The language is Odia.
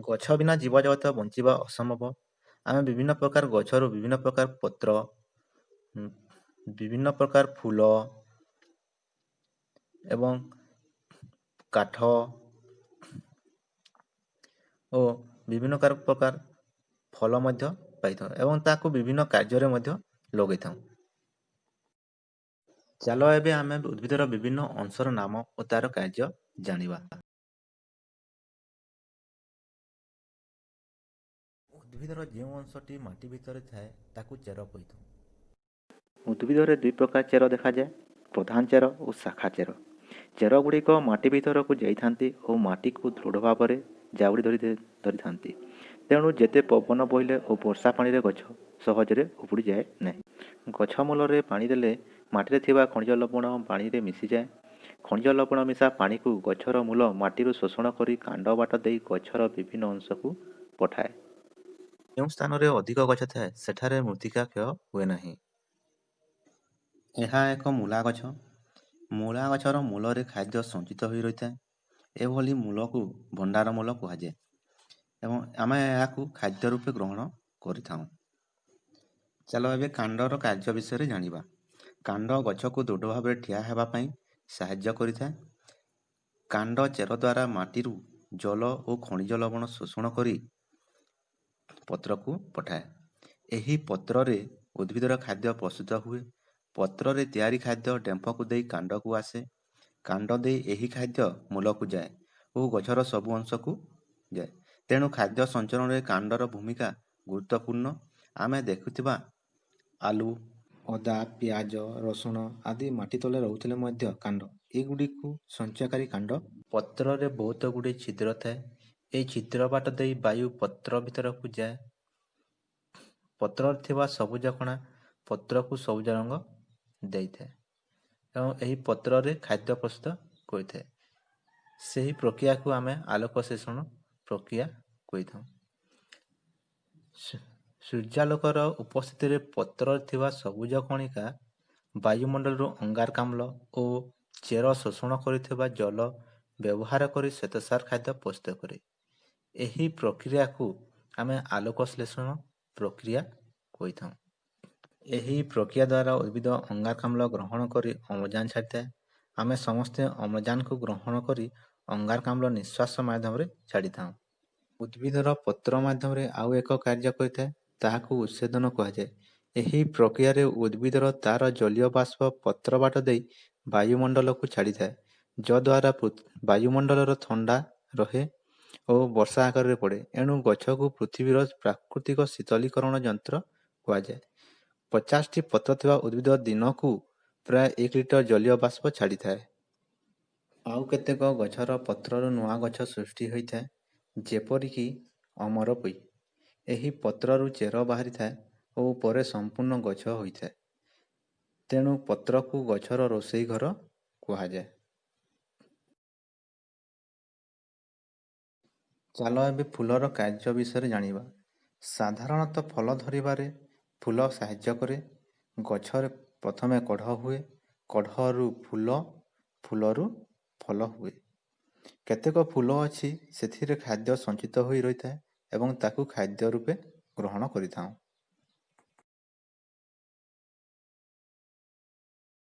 ଗଛ ବିନା ଜୀବଜଗତ ବଞ୍ଚିବା ଅସମ୍ଭବ। ଆମେ ବିଭିନ୍ନ ପ୍ରକାର ଗଛରୁ ବିଭିନ୍ନ ପ୍ରକାର ପତ୍ର, ବିଭିନ୍ନ ପ୍ରକାର ଫୁଲ ଏବଂ କାଠ ଓ ବିଭିନ୍ନ ପ୍ରକାର ଫଳ ମଧ୍ୟ ପାଇଥାଉ ଏବଂ ତାକୁ ବିଭିନ୍ନ କାର୍ଯ୍ୟରେ ମଧ୍ୟ ଲଗେଇଥାଉ। ଚାଲ ଏବେ ଆମେ ଉଦ୍ଭିଦର ବିଭିନ୍ନ ଅଂଶର ନାମ ଓ ତାର କାର୍ଯ୍ୟ ଜାଣିବା। ଉଦ୍ଭିଦର ଯେଉଁ ଅଂଶଟି ମାଟି ଭିତରେ ଥାଏ ତାକୁ ଚେର କହିଥାଉ। ଉଦ୍ଭିଦରେ ଦୁଇ ପ୍ରକାର ଚେର ଦେଖାଯାଏ, ପ୍ରଧାନ ଚେର ଓ ଶାଖା ଚେର। ଚେର ଗୁଡ଼ିକ ମାଟି ଭିତରକୁ ଯାଇଥାନ୍ତି ଓ ମାଟିକୁ ଦୃଢ଼ ଭାବରେ ଜାବୁଡ଼ି ଧରିଥାନ୍ତି। ତେଣୁ ଯେତେ ପବନ ବହିଲେ ଓ ବର୍ଷା ପାଣିରେ ଗଛ ସହଜରେ ଉପୁଡ଼ିଯାଏ ନାହିଁ। ଗଛ ମୂଳରେ ପାଣି ଦେଲେ ମାଟିରେ ଥିବା ଖଣିଜ ଲବଣ ପାଣିରେ ମିଶିଯାଏ। ଖଣିଜ ଲବଣ ମିଶା ପାଣିକୁ ଗଛର ମୂଳ ମାଟିରୁ ଶୋଷଣ କରି କାଣ୍ଡ ବାଟ ଦେଇ ଗଛର ବିଭିନ୍ନ ଅଂଶକୁ ପଠାଏ। ଯେଉଁ ସ୍ଥାନରେ ଅଧିକ ଗଛ ଥାଏ ସେଠାରେ ମୃତ୍ତିକା କ୍ଷୟ ହୁଏ ନାହିଁ। ଏହା ଏକ ମୂଳା ଗଛ। ମୂଳା ଗଛର ମୂଳରେ ଖାଦ୍ୟ ସଞ୍ଚିତ ହୋଇ ରହିଥାଏ। ଏଭଳି ମୂଳକୁ ଭଣ୍ଡାର ମୂଳ କୁହାଯାଏ ଏବଂ ଆମେ ଏହାକୁ ଖାଦ୍ୟ ରୂପେ ଗ୍ରହଣ କରିଥାଉ। ଚାଲ ଏବେ କାଣ୍ଡର କାର୍ଯ୍ୟ ବିଷୟରେ ଜାଣିବା। କାଣ୍ଡ ଗଛକୁ ଦୃଢ଼ ଭାବରେ ଠିଆ ହେବା ପାଇଁ ସାହାଯ୍ୟ କରିଥାଏ। କାଣ୍ଡ ଚେର ଦ୍ୱାରା ମାଟିରୁ ଜଳ ଓ ଖଣିଜ ଲବଣ ଶୋଷଣ କରି ପତ୍ରକୁ ପଠାଏ। ଏହି ପତ୍ରରେ ଉଦ୍ଭିଦର ଖାଦ୍ୟ ପ୍ରସ୍ତୁତ ହୁଏ। ପତ୍ରରେ ତିଆରି ଖାଦ୍ୟ ଡେମ୍ଫକୁ ଦେଇ କାଣ୍ଡକୁ ଆସେ। କାଣ୍ଡ ଦେଇ ଏହି ଖାଦ୍ୟ ମୂଳକୁ ଯାଏ ଓ ଗଛର ସବୁ ଅଂଶକୁ ଯାଏ। ତେଣୁ ଖାଦ୍ୟ ସଞ୍ଚରଣରେ କାଣ୍ଡର ଭୂମିକା ଗୁରୁତ୍ୱପୂର୍ଣ୍ଣ। ଆମେ ଦେଖୁଥିବା ଆଳୁ, ଅଦା, ପିଆଜ, ରସୁଣ ଆଦି ମାଟି ତଳେ ରହୁଥିଲେ ମଧ୍ୟ କାଣ୍ଡ ଏଗୁଡ଼ିକୁ ସଞ୍ଚୟକାରୀ କାଣ୍ଡ। ପତ୍ରରେ ବହୁତ ଗୁଡ଼ିଏ ଛିଦ୍ର ଥାଏ। ଏହି ଛିଦ୍ର ବାଟ ଦେଇ ବାୟୁ ପତ୍ର ଭିତରକୁ ଯାଏ। ପତ୍ରରେ ଥିବା ସବୁଜ କଣା ପତ୍ରକୁ ସବୁଜ ରଙ୍ଗ ଦେଇଥାଏ ଏବଂ ଏହି ପତ୍ରରେ ଖାଦ୍ୟ ପ୍ରସ୍ତୁତ କରିଥାଏ। ସେହି ପ୍ରକ୍ରିୟାକୁ ଆମେ ଆଲୋକ ଶୋଷଣ ପ୍ରକ୍ରିୟା କହିଥାଉ। ସୂର୍ଯ୍ୟାଲୋକର ଉପସ୍ଥିତିରେ ପତ୍ରରେ ଥିବା ସବୁଜ କଣିକା ବାୟୁମଣ୍ଡଳରୁ ଅଙ୍ଗାରକାମ୍ଳ ଓ ଚେର ଶୋଷଣ କରିଥିବା ଜଳ ବ୍ୟବହାର କରି ଶ୍ୱେତସାର ଖାଦ୍ୟ ପ୍ରସ୍ତୁତ କରେ। ଏହି ପ୍ରକ୍ରିୟାକୁ ଆମେ ଆଲୋକ ଶ୍ଳେଷଣ ପ୍ରକ୍ରିୟା କହିଥାଉ। ଏହି ପ୍ରକ୍ରିୟା ଦ୍ୱାରା ଉଦ୍ଭିଦ ଅଙ୍ଗାରକାମ୍ଳ ଗ୍ରହଣ କରି ଅମ୍ଳଜାନ ଛାଡ଼ିଥାଏ। ଆମେ ସମସ୍ତେ ଅମ୍ଳଜାନକୁ ଗ୍ରହଣ କରି ଅଙ୍ଗାରକାମ୍ଳ ନିଶ୍ୱାସ ମାଧ୍ୟମରେ ଛାଡ଼ିଥାଉ। ଉଦ୍ଭିଦର ପତ୍ର ମାଧ୍ୟମରେ ଆଉ ଏକ କାର୍ଯ୍ୟ କରିଥାଏ, ତାହାକୁ ଉତ୍ସେଦନ କୁହାଯାଏ। ଏହି ପ୍ରକ୍ରିୟାରେ ଉଦ୍ଭିଦର ତାର ଜଳୀୟ ବାଷ୍ପ ପତ୍ର ବାଟ ଦେଇ ବାୟୁମଣ୍ଡଳକୁ ଛାଡ଼ିଥାଏ, ଯଦ୍ୱାରା ବାୟୁମଣ୍ଡଳର ଥଣ୍ଡା ରହେ ଓ ବର୍ଷା ଆକାରରେ ପଡ଼େ। ଏଣୁ ଗଛକୁ ପୃଥିବୀର ପ୍ରାକୃତିକ ଶୀତଳୀକରଣ ଯନ୍ତ୍ର କୁହାଯାଏ। 50ଟି ପତ୍ର ଥିବା ଉଦ୍ଭିଦ ଦିନକୁ ପ୍ରାୟ 1 ଲିଟର ଜଳୀୟ ବାଷ୍ପ ଛାଡ଼ିଥାଏ। ଆଉ କେତେକ ଗଛର ପତ୍ରରୁ ନୂଆ ଗଛ ସୃଷ୍ଟି ହୋଇଥାଏ, ଯେପରିକି ଅମର ପୋଇ। ଏହି ପତ୍ରରୁ ଚେର ବାହାରିଥାଏ ଓ ପରେ ସମ୍ପୂର୍ଣ୍ଣ ଗଛ ହୋଇଥାଏ। ତେଣୁ ପତ୍ରକୁ ଗଛର ରୋଷେଇ ଘର କୁହାଯାଏ। ଚାଲ ଏବେ ଫୁଲର କାର୍ଯ୍ୟ ବିଷୟରେ ଜାଣିବା। ସାଧାରଣତଃ ଫଳ ଧରିବାରେ ଫୁଲ ସାହାଯ୍ୟ କରେ। ଗଛରେ ପ୍ରଥମେ କଢ଼ ହୁଏ, କଢ଼ରୁ ଫୁଲ, ଫୁଲରୁ ଫଳ ହୁଏ। କେତେକ ଫୁଲ ଅଛି ସେଥିରେ ଖାଦ୍ୟ ସଞ୍ଚିତ ହୋଇ ରହିଥାଏ ଏବଂ ତାକୁ ଖାଦ୍ୟ ରୂପେ ଗ୍ରହଣ କରିଥାଉ।